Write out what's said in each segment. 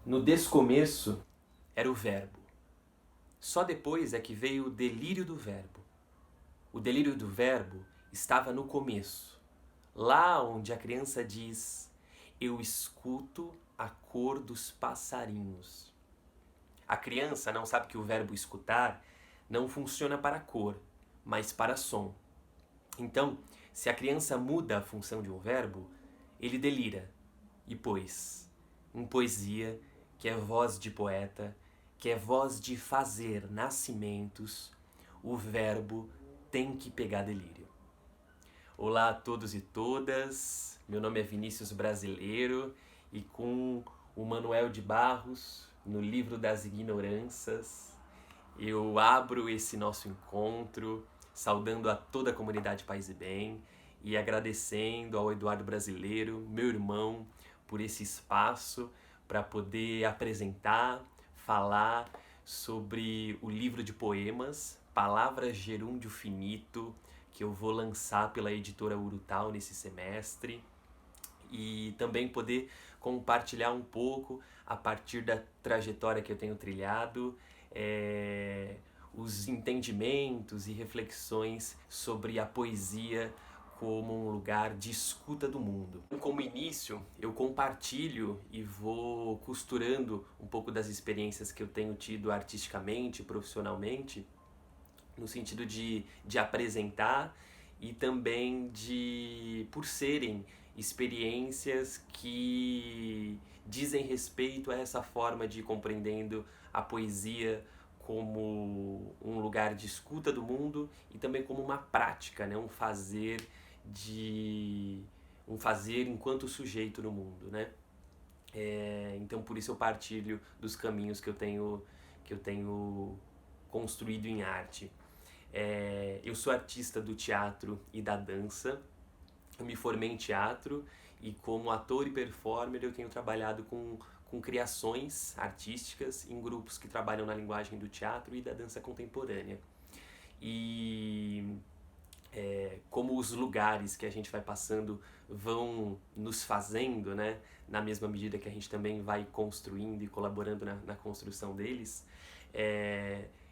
No descomeço era o verbo. Só depois é que veio o delírio do verbo. O delírio do verbo estava no começo, lá onde a criança diz: Eu escuto a cor dos passarinhos. A criança não sabe que o verbo escutar não funciona para cor, mas para som. Então, se a criança muda a função de um verbo, ele delira. E pois, em poesia, que é voz de poeta, que é voz de fazer nascimentos, o verbo tem que pegar delírio. Olá a todos e todas, meu nome é Vinícius Brasileiro e com o Manuel de Barros, no livro das ignorâncias, eu abro esse nosso encontro, saudando a toda a comunidade Paz e Bem e agradecendo ao Eduardo Brasileiro, meu irmão, por esse espaço para poder apresentar, falar sobre o livro de poemas Palavras Gerúndio Finito, que eu vou lançar pela editora Urutau nesse semestre, e também poder compartilhar um pouco a partir da trajetória que eu tenho trilhado, os entendimentos e reflexões sobre a poesia como um lugar de escuta do mundo. Como início, eu compartilho e vou costurando um pouco das experiências que eu tenho tido artisticamente, profissionalmente, no sentido de apresentar e também por serem experiências que dizem respeito a essa forma de ir compreendendo a poesia como um lugar de escuta do mundo e também como uma prática, né? Um fazer enquanto sujeito no mundo, né? Então por isso eu partilho dos caminhos que eu tenho construído em arte. Eu sou artista do teatro e da dança. Eu me formei em teatro e como ator e performer eu tenho trabalhado com criações artísticas em grupos que trabalham na linguagem do teatro e da dança contemporânea. E como os lugares que a gente vai passando vão nos fazendo, né, na mesma medida que a gente também vai construindo e colaborando na construção deles,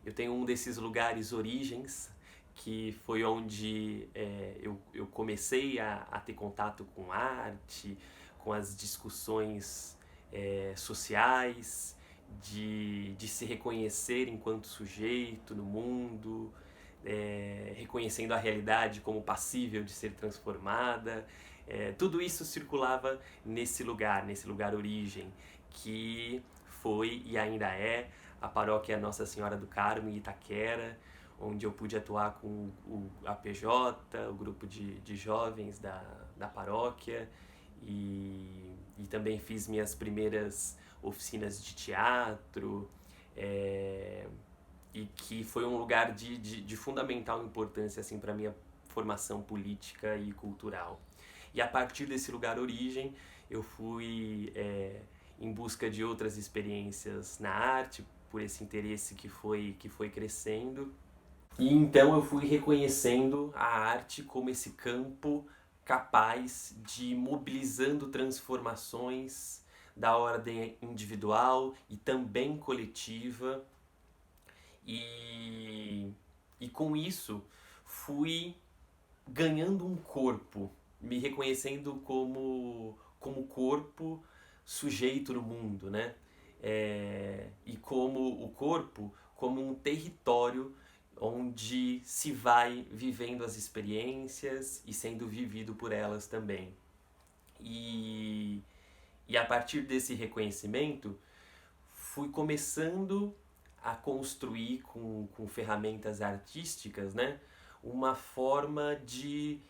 eu tenho um desses lugares origens, que foi onde eu comecei a ter contato com arte, com as discussões sociais, de se reconhecer enquanto sujeito no mundo, reconhecendo a realidade como passível de ser transformada. Tudo isso circulava nesse lugar origem, que foi e ainda é a paróquia Nossa Senhora do Carmo, em Itaquera, onde eu pude atuar com o APJ, o grupo de jovens da paróquia, e também fiz minhas primeiras oficinas de teatro, e que foi um lugar de fundamental importância assim, para a minha formação política e cultural. E a partir desse lugar origem, eu fui em busca de outras experiências na arte, por esse interesse que foi crescendo. E então eu fui reconhecendo a arte como esse campo capaz de mobilizando transformações da ordem individual e também coletiva. E, e com isso fui ganhando um corpo, me reconhecendo como corpo sujeito no mundo, né? E como o corpo como um território onde se vai vivendo as experiências e sendo vivido por elas também. E, e a partir desse reconhecimento, fui começando a construir com ferramentas artísticas, né, uma forma de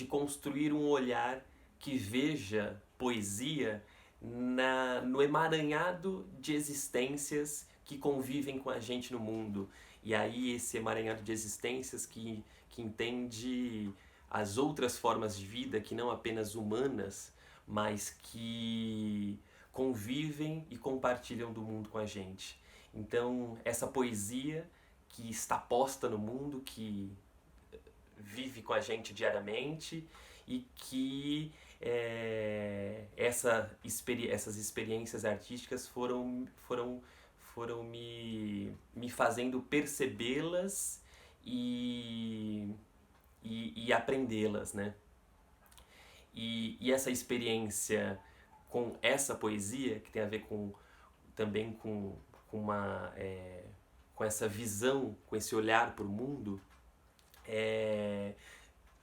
construir um olhar que veja poesia no emaranhado de existências que convivem com a gente no mundo. E aí esse emaranhado de existências que entende as outras formas de vida, que não apenas humanas, mas que convivem e compartilham do mundo com a gente. Então, essa poesia que está posta no mundo, que vive com a gente diariamente e que essas experiências artísticas foram me fazendo percebê-las e aprendê-las, né? E essa experiência com essa poesia, que tem a ver também com essa visão, com esse olhar para o mundo,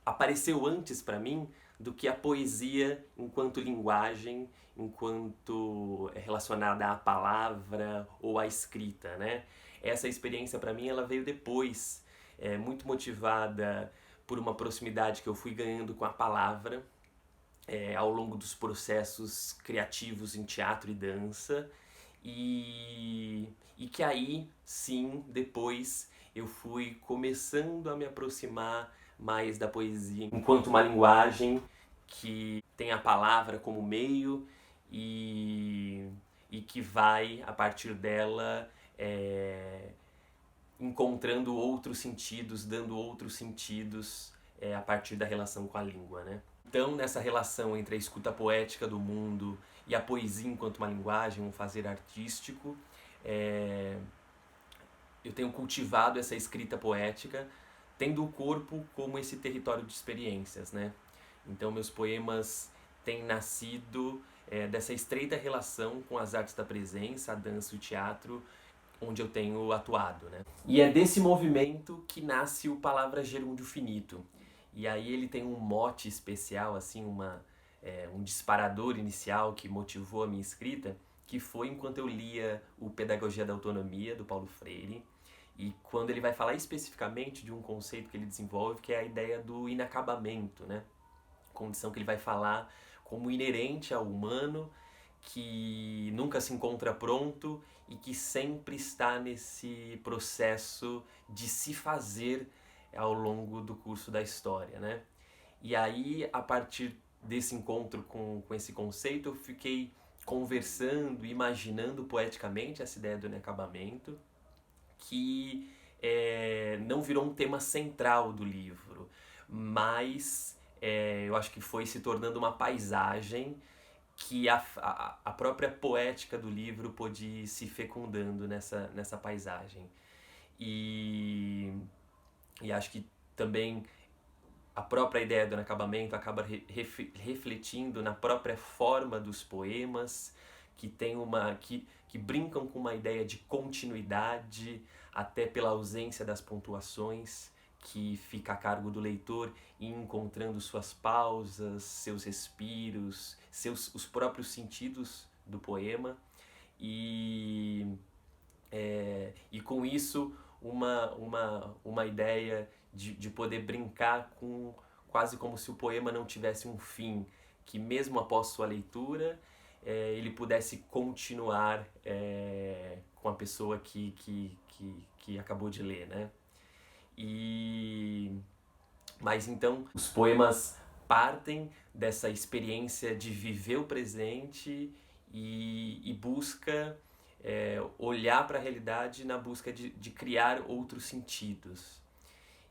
apareceu antes para mim do que a poesia enquanto linguagem, enquanto relacionada à palavra ou à escrita, né? Essa experiência para mim ela veio depois, muito motivada por uma proximidade que eu fui ganhando com a palavra ao longo dos processos criativos em teatro e dança, e que aí sim depois eu fui começando a me aproximar mais da poesia enquanto uma linguagem que tem a palavra como meio e que vai, a partir dela, encontrando outros sentidos, dando outros sentidos a partir da relação com a língua, né? Então, nessa relação entre a escuta poética do mundo e a poesia enquanto uma linguagem, um fazer artístico, eu tenho cultivado essa escrita poética, tendo o corpo como esse território de experiências, né? Então, meus poemas têm nascido dessa estreita relação com as artes da presença, a dança e o teatro, onde eu tenho atuado, né? E é desse movimento que nasce o Palavra Gerúndio Finito. E aí ele tem um mote especial, assim, um disparador inicial que motivou a minha escrita, que foi enquanto eu lia o Pedagogia da Autonomia, do Paulo Freire, e quando ele vai falar especificamente de um conceito que ele desenvolve, que é a ideia do inacabamento, né? Condição que ele vai falar como inerente ao humano, que nunca se encontra pronto e que sempre está nesse processo de se fazer ao longo do curso da história, né? E aí, a partir desse encontro com esse conceito, eu fiquei conversando, imaginando poeticamente essa ideia do inacabamento, que não virou um tema central do livro, mas eu acho que foi se tornando uma paisagem que a própria poética do livro pôde ir se fecundando nessa paisagem. E acho que também a própria ideia do inacabamento acaba refletindo na própria forma dos poemas, que que brincam com uma ideia de continuidade, até pela ausência das pontuações, que fica a cargo do leitor ir encontrando suas pausas, seus respiros, os próprios sentidos do poema, e com isso uma ideia de poder brincar com quase como se o poema não tivesse um fim, que mesmo após sua leitura ele pudesse continuar com a pessoa que acabou de ler, né? Mas então os poemas partem dessa experiência de viver o presente e busca olhar para a realidade na busca de criar outros sentidos.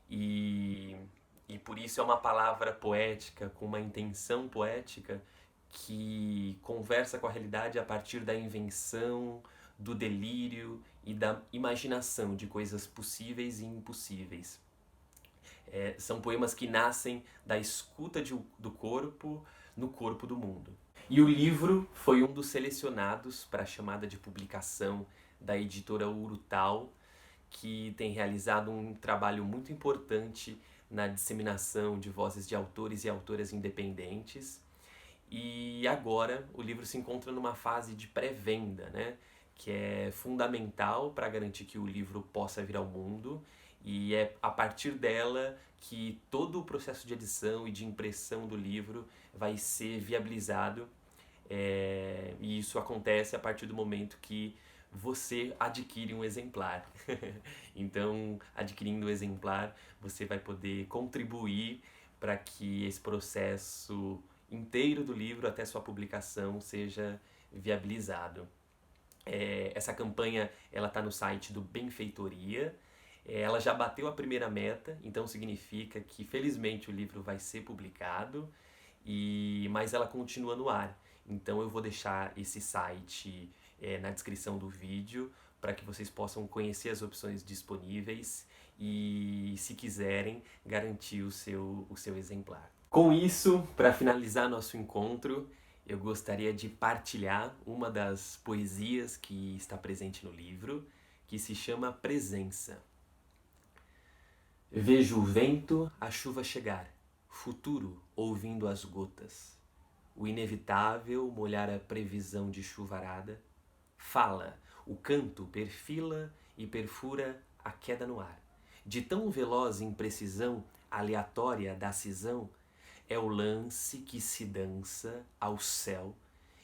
E por isso é uma palavra poética, com uma intenção poética, que conversa com a realidade a partir da invenção, do delírio e da imaginação de coisas possíveis e impossíveis. São poemas que nascem da escuta do corpo no corpo do mundo. E o livro foi um dos selecionados para a chamada de publicação da editora Urutau, que tem realizado um trabalho muito importante na disseminação de vozes de autores e autoras independentes. E agora o livro se encontra numa fase de pré-venda, né? Que é fundamental para garantir que o livro possa vir ao mundo, e é a partir dela que todo o processo de edição e de impressão do livro vai ser viabilizado, e isso acontece a partir do momento que você adquire um exemplar. Então, adquirindo o exemplar, você vai poder contribuir para que esse processo inteiro do livro até sua publicação seja viabilizado. Essa campanha ela está no site do Benfeitoria. Ela já bateu a primeira meta, então significa que felizmente o livro vai ser publicado, mas ela continua no ar. Então eu vou deixar esse site na descrição do vídeo para que vocês possam conhecer as opções disponíveis e, se quiserem, garantir o seu exemplar. Com isso, para finalizar nosso encontro, eu gostaria de partilhar uma das poesias que está presente no livro, que se chama Presença. Vejo o vento, a chuva chegar, futuro ouvindo as gotas. O inevitável molhar a previsão de chuvarada. Fala, o canto perfila e perfura a queda no ar. De tão veloz imprecisão aleatória da cisão, é o lance que se dança ao céu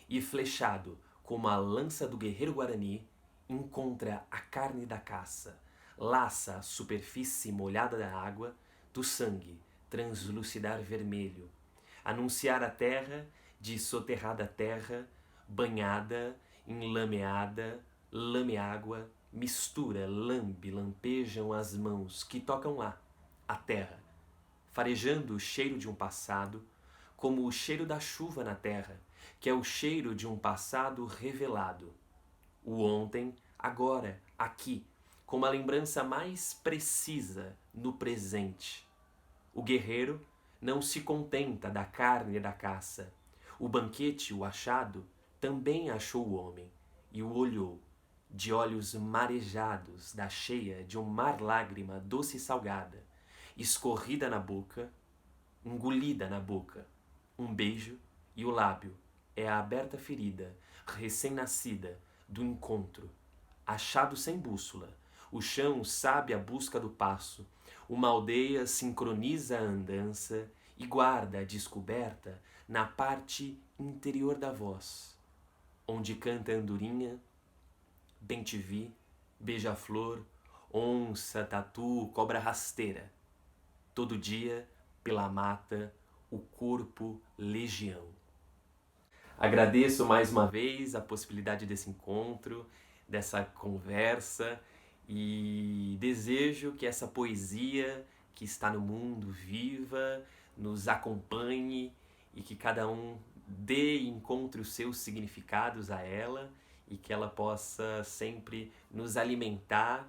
e flechado como a lança do guerreiro guarani, encontra a carne da caça, laça a superfície molhada da água, do sangue translucidar vermelho, anunciar a terra de soterrada terra, banhada, enlameada, lame-água, mistura, lambe, lampejam as mãos que tocam lá, a terra, farejando o cheiro de um passado, como o cheiro da chuva na terra, que é o cheiro de um passado revelado. O ontem, agora, aqui, como a lembrança mais precisa no presente. O guerreiro não se contenta da carne e da caça. O banquete, o achado, também achou o homem e o olhou, de olhos marejados da cheia de um mar lágrima doce e salgada, escorrida na boca, engolida na boca. Um beijo e o lábio é a aberta ferida, recém-nascida, do encontro. Achado sem bússola, o chão sabe a busca do passo, uma aldeia sincroniza a andança e guarda a descoberta na parte interior da voz, onde canta a andorinha, bem-te-vi, beija-flor, onça, tatu, cobra rasteira. Todo dia, pela mata, o corpo legião. Agradeço mais uma vez a possibilidade desse encontro, dessa conversa, e desejo que essa poesia que está no mundo viva, nos acompanhe e que cada um dê e encontre os seus significados a ela e que ela possa sempre nos alimentar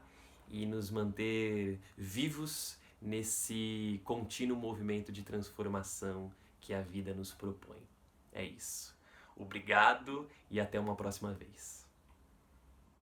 e nos manter vivos nesse contínuo movimento de transformação que a vida nos propõe. É isso. Obrigado e até uma próxima vez.